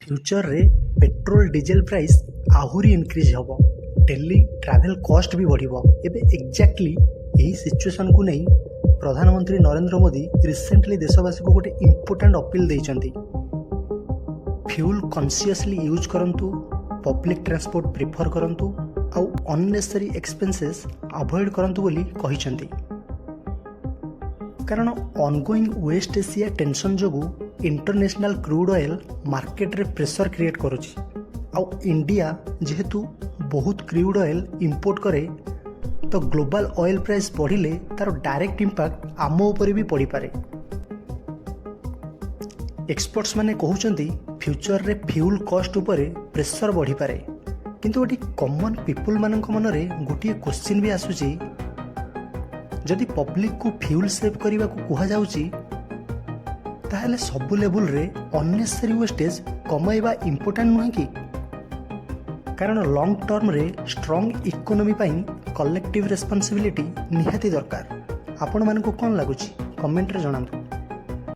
Future रे petrol diesel price आहुरी increase हम daily travel cost भी बढ़िबो। एबे एक्जाक्टली यही सिचुएशन को नहीं प्रधानमंत्री नरेंद्र मोदी रिसेंटली देशवासी को गोटे इम्पोर्टेंट अपील देइचंती। फ्यूल कॉन्शियसली यूज करंतु, पब्लिक ट्रांसपोर्ट प्रिफर करंतु आउ अननेसेसरी एक्सपेंसेस अवॉइड करंतु बोली कहिचंती। कारण ऑनगोइंग वेस्ट एशिया टेंशन जोगु इंटरनेशनल क्रूड ऑयल मार्केट रे प्रेशर क्रिएट करुछि। आउ इंडिया जेहेतु बहुत क्रूड ऑयल इंपोर्ट करे तो ग्लोबल ऑयल प्राइस बढ़िले तार डायरेक्ट इंपैक्ट आम ऊपर भी पड़ी पारे। एक्सपर्ट्स माने कहउचंती फ्यूचर रे फ्यूल कॉस्ट उपरे प्रेशर बढ़ी पारे। किंतु गोटे कॉमन पीपल मानक मनरे गोटे क्वेश्चन भी आसुची, जदि पब्लिक को फ्यूल सेव करने को कुहा जाउची ताहले सबु लेवल रे अननेसेसरी वेस्टेज कमाइबा इंपोर्टेंट नुहे कि? कारण लॉन्ग टर्म रे स्ट्रॉन्ग इकोनॉमी पाई कलेक्टिव रेस्पॉन्सिबिलिटी निहाती दरकार। आपण मानकु कोन लागुची कमेंट रे जणांतु।